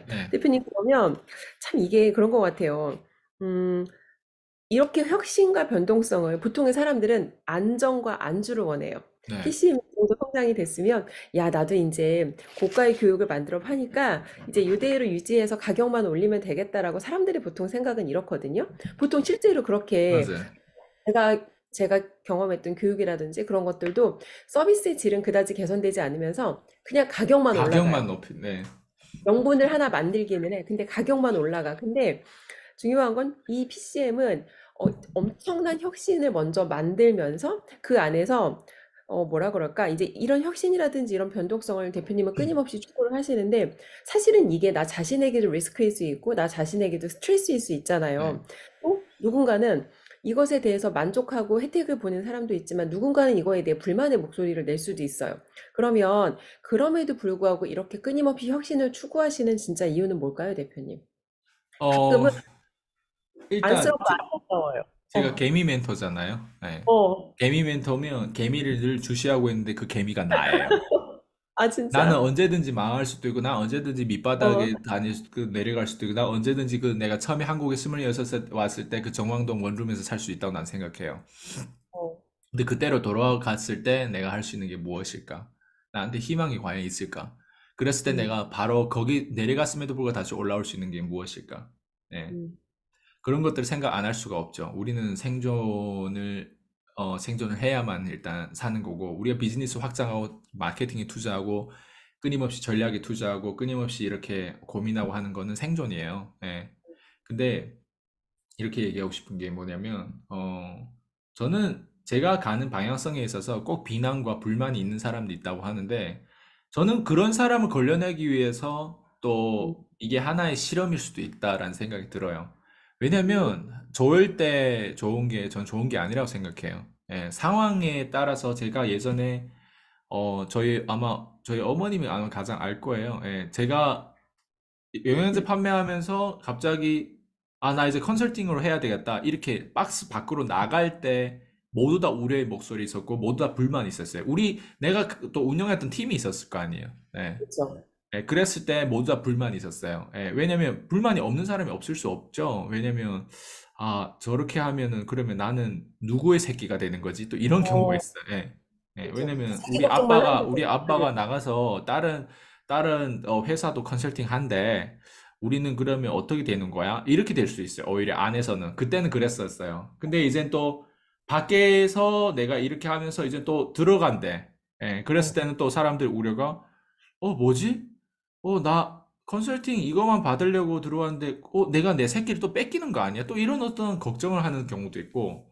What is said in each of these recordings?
네, 대표님, 그러면 참 이게 그런 것 같아요. 음, 이렇게 혁신과 변동성을 보통의 사람들은 안정과 안주를 원해요. 네, PCM 정도 성장이 됐으면, 야, 나도 이제 고가의 교육을 만들어 파니까 이제 이대로 유지해서 가격만 올리면 되겠다라고 사람들이 보통 생각은 이렇거든요. 보통 실제로 그렇게 맞아요. 제가 경험했던 교육이라든지 그런 것들도 서비스의 질은 그다지 개선되지 않으면서 그냥 가격만 올라가요. 가격만 높이, 네, 명분을 하나 만들기는 해. 근데 가격만 올라가. 근데 중요한 건 이 PCM은 엄청난 혁신을 먼저 만들면서 그 안에서 뭐라 그럴까? 이제 이런 혁신이라든지 이런 변동성을 대표님은 끊임없이 추구를 하시는데 사실은 이게 나 자신에게도 리스크일 수 있고 나 자신에게도 스트레스일 수 네. 있잖아요. 또 누군가는 이것에 대해서 만족하고 혜택을 보는 사람도 있지만 누군가는 이거에 대해 불만의 목소리를 낼 수도 있어요. 그러면 그럼에도 불구하고 이렇게 끊임없이 혁신을 추구하시는 진짜 이유는 뭘까요, 대표님? 어, 가끔은 일단 안쓰럽고 안타까워요. 제가 개미 멘토잖아요. 네. 어. 개미 멘토면 개미를 늘 주시하고 있는데 그 개미가 나예요. 아, 나는 진짜? 언제든지 망할 수도 있고, 나 언제든지 어, 밑바닥에 내려갈 수도 있고, 나 언제든지 내가 처음에 한국에 26살 왔을 때 그 정왕동 원룸에서 살 수 있다고 난 생각해요. 어. 근데 그때로 돌아갔을 때 내가 할 수 있는 게 무엇일까? 나한테 희망이 과연 있을까? 그랬을 때 음, 내가 바로 거기 내려갔음에도 불구하고 다시 올라올 수 있는 게 무엇일까? 네. 음, 그런 것들 생각 안 할 수가 없죠. 우리는 생존을 해야만 일단 사는 거고, 우리가 비즈니스 확장하고, 마케팅에 투자하고, 끊임없이 전략에 투자하고, 끊임없이 이렇게 고민하고 하는 거는 생존이에요. 예. 근데 이렇게 얘기하고 싶은 게 뭐냐면, 저는 제가 가는 방향성에 있어서 꼭 비난과 불만이 있는 사람도 있다고 하는데, 저는 그런 사람을 걸러내기 위해서 음, 또 이게 하나의 실험일 수도 있다라는 생각이 들어요. 음, 왜냐면, 좋을 때 좋은 게 전 좋은 게 아니라고 생각해요. 예, 상황에 따라서 제가 예전에, 저희 어머님이 아마 가장 알 거예요. 예, 제가 영양제 판매하면서 갑자기 아, 나 이제 컨설팅으로 해야 되겠다. 이렇게 박스 밖으로 나갈 때 모두 다 우려의 목소리 있었고 모두 다 불만이 있었어요. 내가 또 운영했던 팀이 있었을 거 아니에요. 네. 그렇죠. 네, 그랬을 때 모두 다 불만이 있었어요. 예, 왜냐면 불만이 없는 사람이 없을 수 없죠. 왜냐면 아, 저렇게 하면은 그러면 나는 누구의 새끼가 되는 거지? 또 이런 경우가 어, 있어요. 예. 예, 그렇죠. 왜냐면 자기 걱정만 하는 거죠. 우리 아빠가 맞아요. 나가서 다른 회사도 컨설팅 한데 우리는 그러면 어떻게 되는 거야? 이렇게 될 수 있어요. 오히려 안에서는. 그때는 그랬었어요. 근데 이젠 또 밖에서 내가 이렇게 하면서 이제 또 들어간대. 예, 그랬을 어, 때는 또 사람들 우려가 뭐지? 나 컨설팅 이거만 받으려고 들어왔는데, 내가 내 새끼를 또 뺏기는 거 아니야? 또 이런 어떤 걱정을 하는 경우도 있고,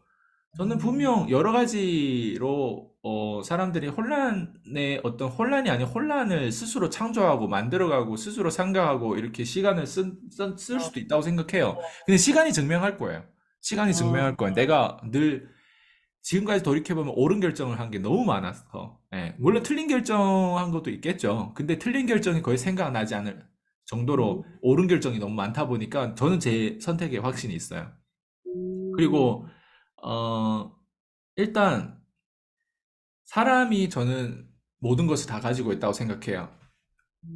저는 분명 여러 가지로, 사람들이 혼란이 아닌 혼란을 스스로 창조하고 만들어가고 스스로 생각하고 이렇게 시간을 쓸 어, 수도 있다고 생각해요. 근데 시간이 증명할 거예요. 시간이 어, 증명할 거예요. 내가 늘 지금까지 돌이켜보면 옳은 결정을 한 게 너무 많아서, 예, 물론 틀린 결정한 것도 있겠죠. 근데 틀린 결정이 거의 생각나지 않을 정도로 음, 옳은 결정이 너무 많다 보니까 저는 제 선택에 확신이 있어요. 음, 그리고, 어, 일단, 사람이 저는 모든 것을 다 가지고 있다고 생각해요.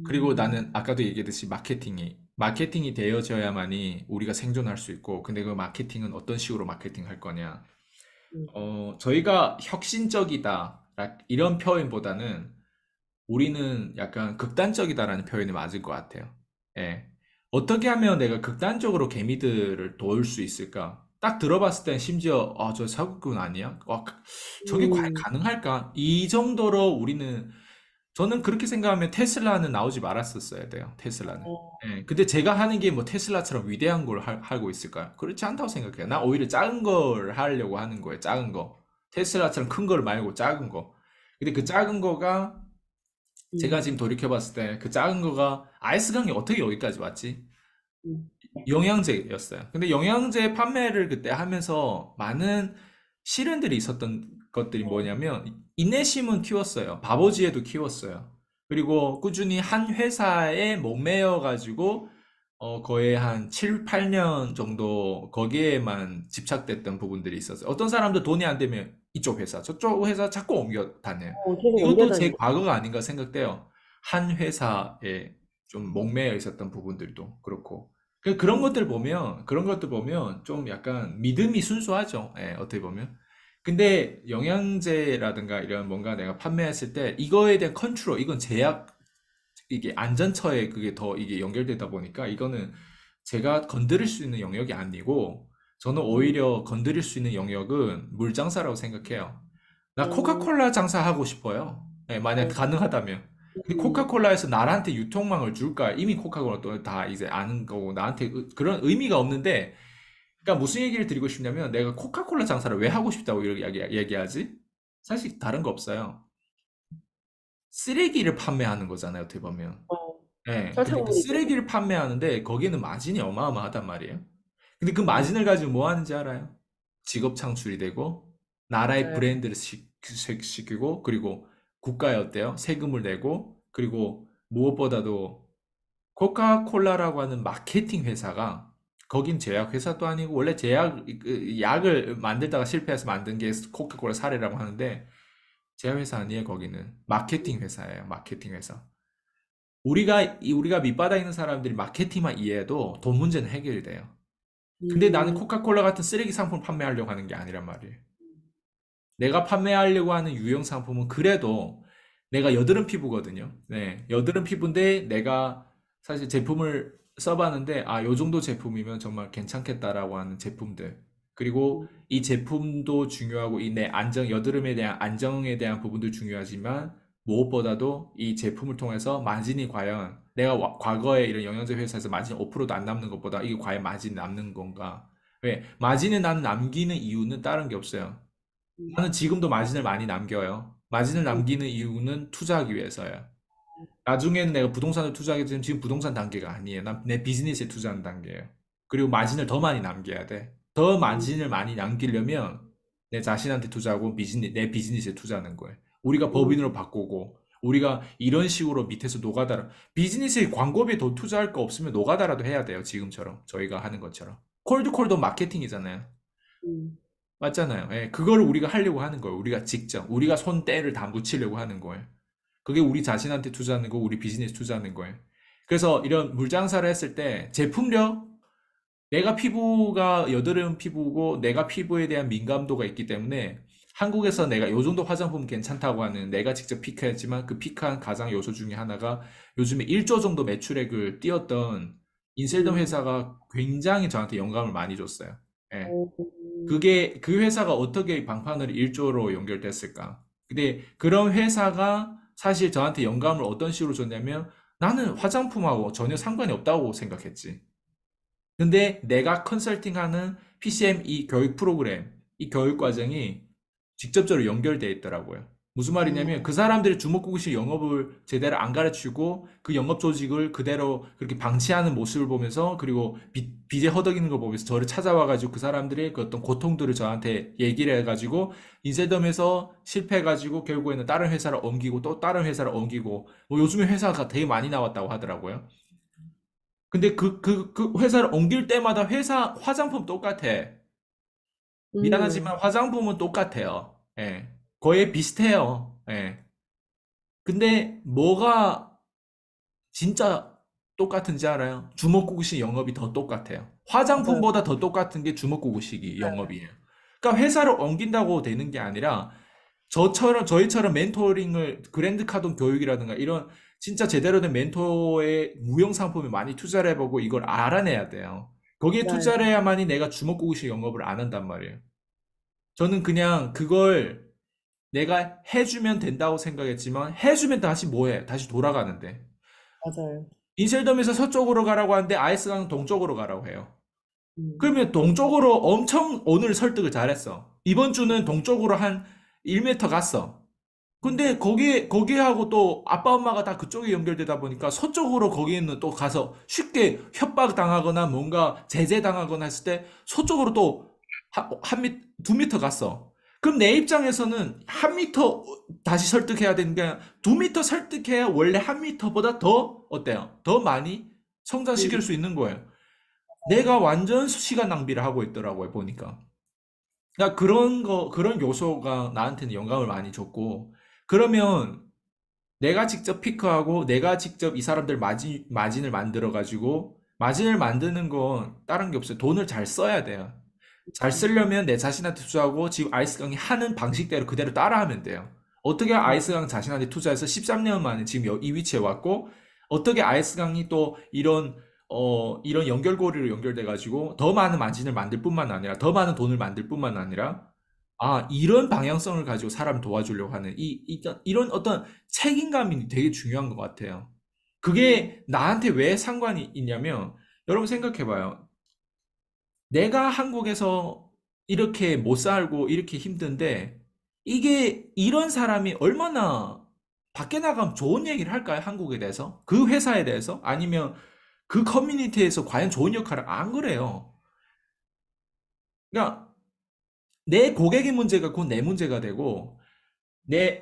그리고 음, 나는 아까도 얘기했듯이 마케팅이 되어져야만이 우리가 생존할 수 있고, 근데 그 마케팅은 어떤 식으로 마케팅 할 거냐. 음, 저희가 혁신적이다, 이런 표현보다는 우리는 약간 극단적이다라는 표현이 맞을 것 같아요. 예. 어떻게 하면 내가 극단적으로 개미들을 도울 수 있을까? 딱 들어봤을 땐 심지어, 저 사기꾼 아니야? 저게 과연 음, 가능할까? 이 정도로 저는 그렇게 생각하면 테슬라는 나오지 말았었어야 돼요. 테슬라는. 어, 예. 근데 제가 하는 게 뭐 테슬라처럼 위대한 걸 하고 있을까요? 그렇지 않다고 생각해요. 나 오히려 작은 걸 하려고 하는 거예요. 작은 거. 테슬라처럼 큰 걸 말고 작은 거. 근데 그 작은 거가 제가 음, 지금 돌이켜봤을 때 그 작은 거가 아이스강이 어떻게 여기까지 왔지? 음, 영양제였어요. 근데 영양제 판매를 그때 하면서 많은 시련들이 있었던 것들이 어, 뭐냐면 인내심은 키웠어요. 바보지혜도 키웠어요. 그리고 꾸준히 한 회사에 목매여 가지고 거의 한 7, 8년 정도 거기에만 집착됐던 부분들이 있었어요. 어떤 사람도 돈이 안 되면 이쪽 회사, 저쪽 회사 자꾸 옮겨 다녀요. 계속 이것도 제 옮겨다니고. 과거가 아닌가 생각돼요. 한 회사에. 좀 목매여 있었던 부분들도 그렇고. 그런 것들 보면, 그런 것들 보면 좀 약간 믿음이 순수하죠. 예, 어떻게 보면. 근데 영양제라든가 이런 뭔가 내가 판매했을 때 이거에 대한 컨트롤, 이건 제약, 이게 안전처에 그게 더 이게 연결되다 보니까 이거는 제가 건드릴 수 있는 영역이 아니고 저는 음, 오히려 건드릴 수 있는 영역은 물장사라고 생각해요. 나 음, 코카콜라 장사하고 싶어요. 예, 만약 어, 가능하다면. 근데 음, 코카콜라에서 나한테 유통망을 줄까? 이미 코카콜라 또 다 이제 아는 거고 나한테 그런 의미가 없는데 그러니까 무슨 얘기를 드리고 싶냐면 내가 코카콜라 장사를 왜 하고 싶다고 이렇게 얘기하지? 사실 다른 거 없어요. 쓰레기를 판매하는 거잖아요, 어떻게 보면. 어, 예. 근데 그 설탕물이죠. 쓰레기를 판매하는데 거기는 마진이 어마어마하단 말이에요. 근데 그 음, 마진을 가지고 뭐 하는지 알아요? 직업 창출이 되고 나라의 맞아요. 브랜드를 시키고 그리고 국가에 어때요? 세금을 내고 그리고 무엇보다도 코카콜라라고 하는 마케팅 회사가 거긴 제약 회사도 아니고 원래 제약 그 약을 만들다가 실패해서 만든 게 코카콜라 사례라고 하는데 제약 회사 아니에요, 거기는. 마케팅 회사예요. 마케팅 회사. 우리가 밑바닥에 있는 사람들이 마케팅만 이해해도 돈 문제는 해결이 돼요. 근데 나는 음, 코카콜라 같은 쓰레기 상품 판매하려고 하는 게 아니란 말이에요. 내가 판매하려고 하는 유형 상품은 그래도 내가 여드름 피부거든요. 네, 여드름 피부인데 내가 사실 제품을 써봤는데 아, 요 정도 제품이면 정말 괜찮겠다라고 하는 제품들. 그리고 음, 이 제품도 중요하고 이 내 안정, 여드름에 대한 안정에 대한 부분도 중요하지만 무엇보다도 이 제품을 통해서 마진이 과연 내가 과거에 이런 영양제 회사에서 마진 5%도 안 남는 것보다 이게 과연 마진이 남는 건가? 왜? 마진을 나는 남기는 이유는 다른 게 없어요. 음, 나는 지금도 마진을 많이 남겨요. 마진을 음, 남기는 이유는 투자하기 위해서예요. 나중에는 내가 부동산을 투자하게 되면 지금 부동산 단계가 아니에요. 난 내 비즈니스에 투자하는 단계예요. 그리고 마진을 더 많이 남겨야 돼. 더 음, 마진을 많이 남기려면 내 자신한테 투자하고 내 비즈니스에 투자하는 거예요. 우리가 음, 법인으로 바꾸고 우리가 이런 식으로 밑에서 노가다라 비즈니스에 광고비에 더 투자할 거 없으면 노가다라도 해야 돼요. 지금처럼 저희가 하는 것처럼. 콜드콜도 마케팅이잖아요. 음, 맞잖아요. 예, 그거를 우리가 하려고 하는 거예요. 우리가 직접. 우리가 손때를 다 묻히려고 하는 거예요. 그게 우리 자신한테 투자하는 거고, 우리 비즈니스 투자하는 거예요. 그래서 이런 물장사를 했을 때 제품력, 내가 피부가 여드름 피부고 내가 피부에 대한 민감도가 있기 때문에 한국에서 내가 요 정도 화장품 괜찮다고 하는 내가 직접 피크했지만 그 피크한 가장 요소 중에 하나가 요즘에 1조 정도 매출액을 띄웠던 인셀덤 음, 회사가 굉장히 저한테 영감을 많이 줬어요. 예. 어, 그게 그 회사가 어떻게 방판으로 1조로 연결됐을까? 근데 그런 회사가 사실 저한테 영감을 어떤 식으로 줬냐면 나는 화장품하고 전혀 상관이 없다고 생각했지. 근데 내가 컨설팅하는 PCM 이 교육 프로그램, 이 교육 과정이 직접적으로 연결되어 있더라고요. 무슨 말이냐면 그 사람들이 주먹구구식 영업을 제대로 안 가르치고 그 영업 조직을 그대로 그렇게 방치하는 모습을 보면서 그리고 빚에 허덕이는 걸 보면서 저를 찾아와가지고 그 사람들의 그 어떤 고통들을 저한테 얘기를 해가지고 인쇄점에서 실패해가지고 결국에는 다른 회사를 옮기고 또 다른 회사를 옮기고 뭐 요즘에 회사가 되게 많이 나왔다고 하더라고요. 근데 그 회사를 옮길 때마다 회사 화장품 똑같아. 음, 미안하지만 화장품은 똑같아요. 예. 거의 비슷해요. 예. 근데 뭐가 진짜 똑같은지 알아요? 주먹구구식 영업이 더 똑같아요. 맞아요. 화장품보다 더 똑같은 게 주먹구구식이 영업이에요. 그러니까 회사를 옮긴다고 되는 게 아니라 저희처럼 멘토링을 그랜드 카돈 교육이라든가 이런 진짜 제대로 된 멘토의 무형 상품에 많이 투자를 해보고 이걸 알아내야 돼요. 거기에 맞아요. 투자를 해야만이 내가 주먹구구식 영업을 안 한단 말이에요. 저는 그냥 그걸 내가 해주면 된다고 생각했지만 해주면 다시 뭐해? 다시 돌아가는데. 맞아요. 인셀덤에서 서쪽으로 가라고 하는데 아이스강 동쪽으로 가라고 해요. 음, 그러면 동쪽으로 엄청 오늘 설득을 잘했어. 이번 주는 동쪽으로 한 1m 갔어. 근데 거기하고 또 아빠 엄마가 다 그쪽에 연결되다 보니까 서쪽으로 거기는 또 가서 쉽게 협박당하거나 뭔가 제재당하거나 했을 때 서쪽으로 또 두 미터 갔어. 그럼 내 입장에서는 한 미터 다시 설득해야 되는 게 아니라 두 미터 설득해야 원래 한 미터보다 더 어때요? 더 많이 성장시킬 음, 수 있는 거예요. 내가 완전 시간 낭비를 하고 있더라고요, 보니까. 그러니까 그런 요소가 나한테는 영감을 많이 줬고, 그러면 내가 직접 피크하고 내가 직접 이 사람들 마진을 만들어 가지고 마진을 만드는 건 다른 게 없어요. 돈을 잘 써야 돼요. 잘 쓰려면 내 자신한테 투자하고 지금 아이스강이 하는 방식대로 그대로 따라하면 돼요. 어떻게 아이스강 자신한테 투자해서 13년 만에 지금 이 위치에 왔고 어떻게 아이스강이 또 이런 연결고리로 연결돼 가지고 더 많은 마진을 만들 뿐만 아니라 더 많은 돈을 만들 뿐만 아니라 이런 방향성을 가지고 사람 도와주려고 하는 이런 어떤 책임감이 되게 중요한 것 같아요. 그게 나한테 왜 상관이 있냐면 여러분 생각해 봐요. 내가 한국에서 이렇게 못 살고 이렇게 힘든데 이게 이런 사람이 얼마나 밖에 나가면 좋은 얘기를 할까요? 한국에 대해서? 그 회사에 대해서? 아니면 그 커뮤니티에서 과연 좋은 역할을 안 그래요. 그러니까 내 고객의 문제가 곧 내 문제가 되고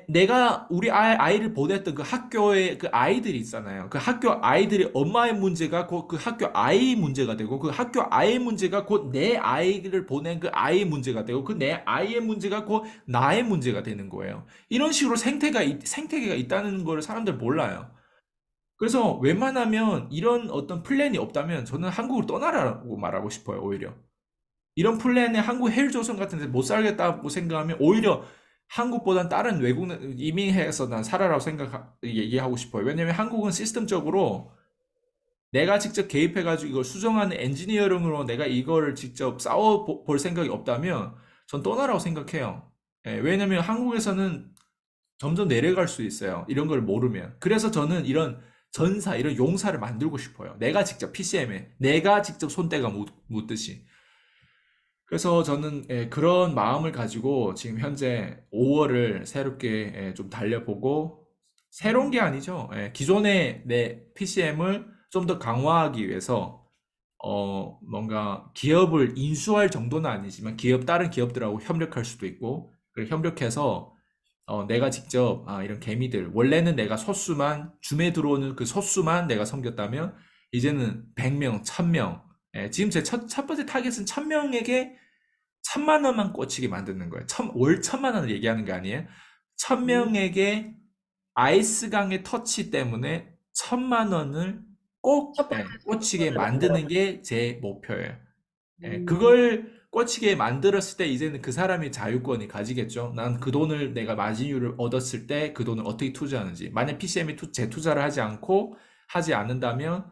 내가 우리 아이를 보냈던 그 학교의 그 아이들이 있잖아요. 그 학교 아이들의 엄마의 문제가 곧 그 학교 아이의 문제가 되고 그 학교 아이의 문제가 곧 내 아이를 보낸 그 아이의 문제가 되고 그 내 아이의 문제가 곧 나의 문제가 되는 거예요. 이런 식으로 생태계가 있다는 걸 사람들 몰라요. 그래서 웬만하면 이런 어떤 플랜이 없다면 저는 한국을 떠나라고 말하고 싶어요, 오히려. 이런 플랜에 한국 헬조선 같은 데 못 살겠다고 생각하면 오히려 한국보단 다른 외국 이민해서 난 살아라고 얘기하고 싶어요. 왜냐면 한국은 시스템적으로 내가 직접 개입해가지고 이걸 수정하는 엔지니어링으로 내가 이거를 직접 싸워 볼 생각이 없다면 전 떠나라고 생각해요. 예, 왜냐면 한국에서는 점점 내려갈 수 있어요. 이런 걸 모르면. 그래서 저는 이런 전사, 이런 용사를 만들고 싶어요. 내가 직접 PCM에, 내가 직접 손때가 묻듯이. 그래서 저는 그런 마음을 가지고 지금 현재 5월을 새롭게 좀 달려보고 새로운 게 아니죠. 기존의 내 PCM을 좀 더 강화하기 위해서 뭔가 기업을 인수할 정도는 아니지만 다른 기업들하고 협력할 수도 있고 협력해서 내가 직접 이런 개미들 원래는 내가 줌에 들어오는 그 소수만 내가 섬겼다면 이제는 100명, 1000명 지금 제 첫 번째 타겟은 1000명에게 1000만 원만 꽂히게 만드는 거예요. 월 1000만 원을 얘기하는 게 아니에요. 음, 1000명에게 아이스강의 터치 때문에 1000만 원을 꼭 첫 번째 꽂히게 수익원을 만드는 만들어서. 게 제 목표예요. 음, 그걸 꽂히게 만들었을 때 이제는 그 사람이 자유권이 가지겠죠. 난 그 돈을 내가 마진율을 얻었을 때 그 돈을 어떻게 투자하는지. 만약 PCM이 재투자를 하지 않는다면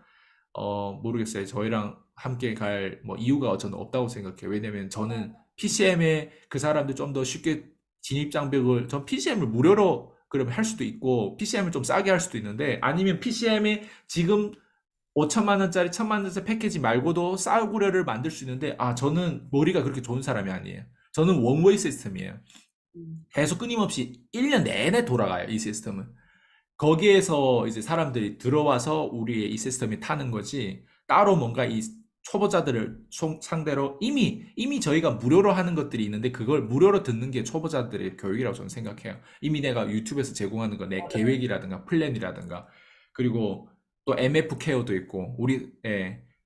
모르겠어요. 저희랑 함께 갈 뭐 이유가 저는 없다고 생각해요. 왜냐면 저는 PCM에 그 사람들 좀 더 쉽게 진입 장벽을 전 PCM을 무료로 그러면 할 수도 있고 PCM을 좀 싸게 할 수도 있는데 아니면 PCM이 지금 5천만 원짜리 1000만 원짜리 패키지 말고도 싸구려를 만들 수 있는데 저는 머리가 그렇게 좋은 사람이 아니에요. 저는 원웨이 시스템이에요. 음, 계속 끊임없이 1년 내내 돌아가요, 이 시스템은. 거기에서 이제 사람들이 들어와서 우리의 이 시스템이 타는 거지, 따로 뭔가 이 초보자들을 상대로 이미 저희가 무료로 하는 것들이 있는데 그걸 무료로 듣는 게 초보자들의 교육이라고 저는 생각해요. 이미 내가 유튜브에서 제공하는 거 내 계획이라든가 플랜이라든가 그리고 또 MF 케어도 있고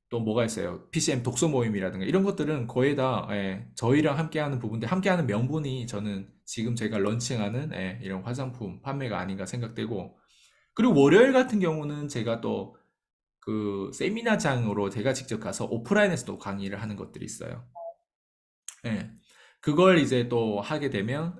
또 뭐가 있어요? PCM 독서 모임이라든가 이런 것들은 거의 다 저희랑 함께하는 부분들 함께하는 명분이 저는 지금 제가 런칭하는 이런 화장품 판매가 아닌가 생각되고 그리고 월요일 같은 경우는 제가 또 그 세미나장으로 제가 직접 가서 오프라인에서도 강의를 하는 것들이 있어요. 예. 그걸 이제 또 하게 되면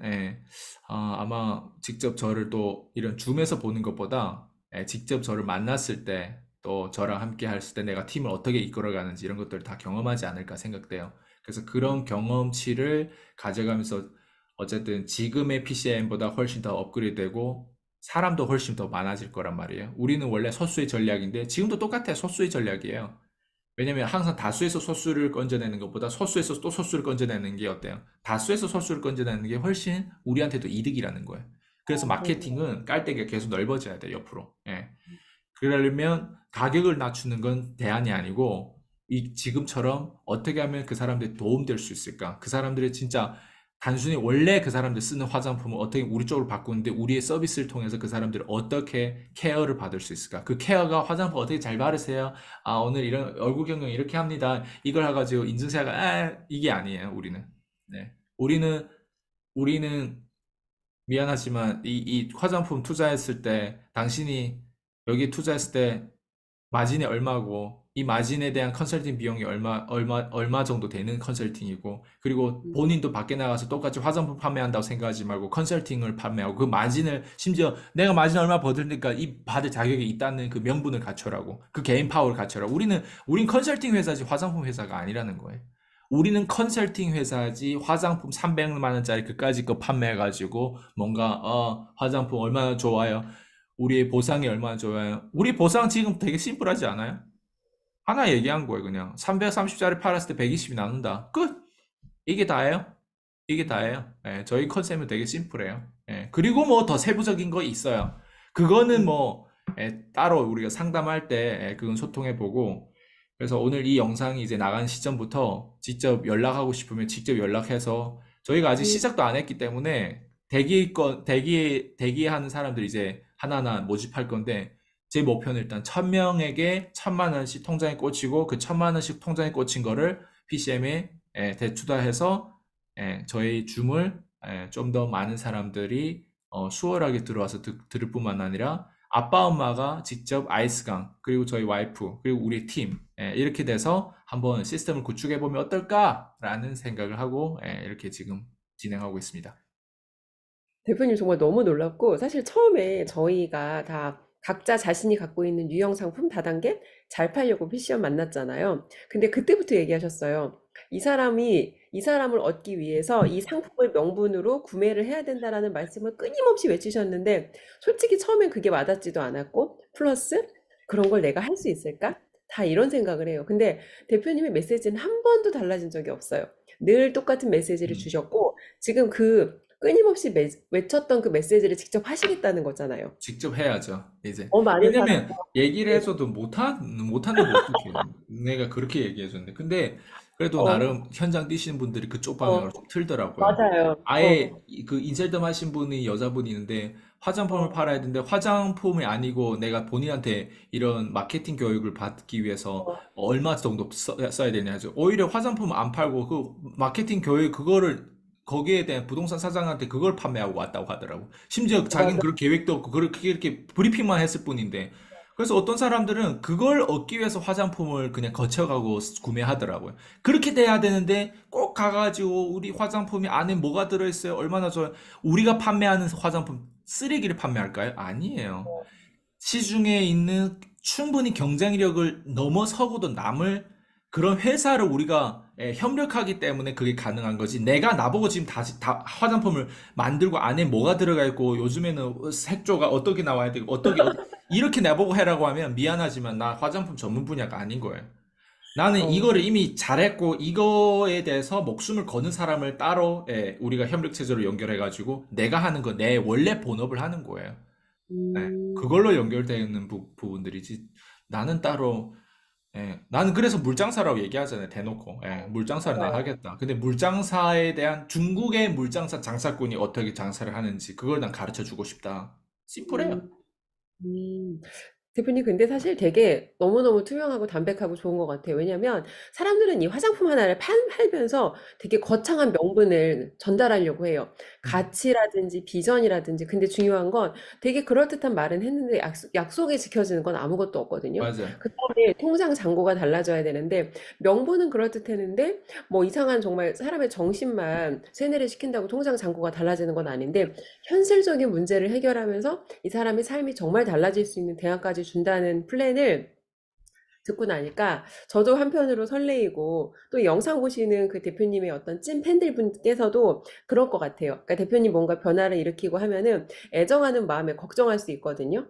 아마 직접 저를 또 이런 줌에서 보는 것보다 직접 저를 만났을 때 또 저랑 함께 했을 때 내가 팀을 어떻게 이끌어가는지 이런 것들을 다 경험하지 않을까 생각돼요. 그래서 그런 경험치를 가져가면서 어쨌든 지금의 PCM보다 훨씬 더 업그레이드되고 사람도 훨씬 더 많아질 거란 말이에요. 우리는 원래 소수의 전략인데 지금도 똑같아요. 소수의 전략이에요. 왜냐면 항상 다수에서 소수를 건져내는 것보다 소수에서 또 소수를 건져내는 게 어때요? 다수에서 소수를 건져내는 게 훨씬 우리한테도 이득이라는 거예요. 그래서 마케팅은 깔때기가 계속 넓어져야 돼요, 옆으로. 예. 그러려면 가격을 낮추는 건 대안이 아니고 지금처럼 어떻게 하면 그 사람들이 도움될 수 있을까? 그 사람들이 진짜 단순히 원래 그 사람들 쓰는 화장품을 어떻게 우리 쪽으로 바꾸는데 우리의 서비스를 통해서 그 사람들이 어떻게 케어를 받을 수 있을까? 그 케어가 화장품 어떻게 잘 바르세요? 오늘 이런 얼굴 경영 이렇게 합니다. 이걸 해가지고 인증샷가 이게 아니에요, 우리는. 네. 우리는 미안하지만 이 화장품 투자했을 때 당신이 여기 투자했을 때 마진이 얼마고 이 마진에 대한 컨설팅 비용이 얼마 정도 되는 컨설팅이고 그리고 음, 본인도 밖에 나가서 똑같이 화장품 판매한다고 생각하지 말고 컨설팅을 판매하고 그 마진을 심지어 내가 마진 얼마 버들니까 이 받을 자격이 있다는 그 명분을 갖춰라고 그 개인 파워를 갖춰라. 우린 컨설팅 회사지 화장품 회사가 아니라는 거예요. 우리는 컨설팅 회사지 화장품 300만 원짜리 그까짓 거 판매해가지고 뭔가 화장품 얼마나 좋아요. 우리의 보상이 얼마나 좋아요. 우리 보상 지금 되게 심플하지 않아요? 하나 얘기한 거예요, 그냥. 330짜리 팔았을 때 120이 나눈다. 끝! 이게 다예요? 이게 다예요. 예, 저희 컨셉은 되게 심플해요. 예, 그리고 뭐 더 세부적인 거 있어요. 그거는 음, 뭐 따로 우리가 상담할 때 그건 소통해 보고 그래서 오늘 이 영상이 이제 나간 시점부터 직접 연락하고 싶으면 직접 연락해서 저희가 아직 음, 시작도 안 했기 때문에 대기하는 사람들 이제 하나하나 모집할 건데 제 목표는 일단 1000명에게 1000만 원씩 통장에 꽂히고 그 1000만 원씩 통장에 꽂힌 거를 PCM에 대투자해서 저희 줌을 좀 더 많은 사람들이 수월하게 들어와서 들을 뿐만 아니라 아빠 엄마가 직접 아이스강 그리고 저희 와이프 그리고 우리 팀 이렇게 돼서 한번 시스템을 구축해 보면 어떨까라는 생각을 하고 이렇게 지금 진행하고 있습니다. 대표님 정말 너무 놀랍고, 사실 처음에 저희가 다 각자 자신이 갖고 있는 유형 상품 다단계 잘 팔려고 패션 만났잖아요. 근데 그때부터 얘기하셨어요. 이 사람을 얻기 위해서 이 상품을 명분으로 구매를 해야 된다라는 말씀을 끊임없이 외치셨는데, 솔직히 처음엔 그게 와닿지도 않았고, 플러스 그런 걸 내가 할 수 있을까? 다 이런 생각을 해요. 근데 대표님의 메시지는 한 번도 달라진 적이 없어요. 늘 똑같은 메시지를 음. 주셨고, 지금 그 끊임없이 외쳤던 그 메시지를 직접 하시겠다는 거잖아요. 직접 해야죠, 이제. 많은 사람과. 왜냐면 얘기를 네. 해줘도 못한다고 어떡해. 내가 그렇게 얘기해줬는데. 근데 그래도 어, 나름 현장 뛰시는 분들이 그쪽 어, 방향으로 좀 틀더라고요. 맞아요. 아예 그 인셀덤 하신 분이 여자분이 있는데 화장품을 어, 팔아야 되는데 화장품이 아니고 내가 본인한테 이런 마케팅 교육을 받기 위해서 어, 얼마 정도 써야 되냐 하죠. 오히려 화장품 안 팔고 그 마케팅 교육 그거를 거기에 대한 부동산 사장한테 그걸 판매하고 왔다고 하더라고. 심지어 자기는 맞아. 그럴 계획도 없고 그렇게 이렇게 브리핑만 했을 뿐인데. 그래서 어떤 사람들은 그걸 얻기 위해서 화장품을 그냥 거쳐가고 구매하더라고요. 그렇게 돼야 되는데 꼭 가가지고 우리 화장품이 안에 뭐가 들어있어요? 얼마나 좋아요? 우리가 판매하는 화장품 쓰레기를 판매할까요? 아니에요. 시중에 있는 충분히 경쟁력을 넘어서고도 남을 그런 회사를 우리가 협력하기 때문에 그게 가능한 거지. 내가 나보고 지금 다시 다 화장품을 만들고 안에 뭐가 들어가 있고 요즘에는 색조가 어떻게 나와야 되고 이렇게 나보고 해라고 하면 미안하지만 나 화장품 전문 분야가 아닌 거예요. 나는 어, 이거를 이미 잘했고 이거에 대해서 목숨을 거는 사람을 따로 우리가 협력 체제로 연결해 가지고 내가 하는 거 내 원래 본업을 하는 거예요. 네, 음, 그걸로 연결되는 부분들이지. 나는 따로, 나는 그래서 물장사라고 얘기하잖아요. 대놓고. 물장사를 나 맞아요. 하겠다. 근데 물장사에 대한 중국의 물장사 장사꾼이 어떻게 장사를 하는지 그걸 난 가르쳐 주고 싶다. 심플해요. 음, 음. 대표님, 근데 사실 되게 너무너무 투명하고 담백하고 좋은 것 같아요. 왜냐면 사람들은 이 화장품 하나를 팔면서 되게 거창한 명분을 전달하려고 해요. 음, 가치라든지 비전이라든지. 근데 중요한 건 되게 그럴듯한 말은 했는데 약속이 지켜지는 건 아무것도 없거든요. 맞아요. 그 다음에 통장 잔고가 달라져야 되는데 명분은 그럴듯했는데 뭐 이상한 정말 사람의 정신만 세뇌를 시킨다고 통장 잔고가 달라지는 건 아닌데 현실적인 문제를 해결하면서 이 사람의 삶이 정말 달라질 수 있는 대안까지 준다는 플랜을 듣고 나니까 저도 한편으로 설레이고 또 영상 보시는 그 대표님의 어떤 찐 팬들 분께서도 그럴 것 같아요. 그러니까 대표님 뭔가 변화를 일으키고 하면은 애정하는 마음에 걱정할 수 있거든요.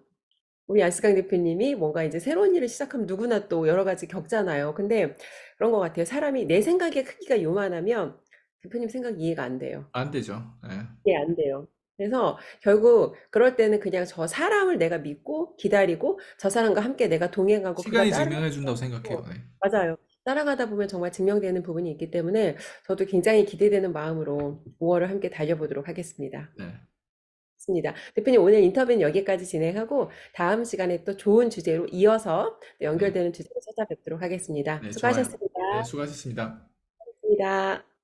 우리 안스강 대표님이 뭔가 이제 새로운 일을 시작하면 누구나 또 여러 가지 겪잖아요. 근데 그런 것 같아요. 사람이 내 생각의 크기가 요만하면 대표님 생각 이해가 안 돼요. 안 되죠. 예. 예, 안 돼요. 그래서 결국 그럴 때는 그냥 저 사람을 내가 믿고 기다리고 저 사람과 함께 내가 동행하고 그가 시간이 따르고 증명해 준다고 생각해요. 네. 맞아요. 따라가다 보면 정말 증명되는 부분이 있기 때문에 저도 굉장히 기대되는 마음으로 5월을 함께 달려보도록 하겠습니다. 네. 좋습니다. 대표님 오늘 인터뷰는 여기까지 진행하고 다음 시간에 또 좋은 주제로 이어서 네. 연결되는 주제로 찾아뵙도록 하겠습니다. 네, 좋아요. 네, 수고하셨습니다. 수고하셨습니다. 고맙습니다.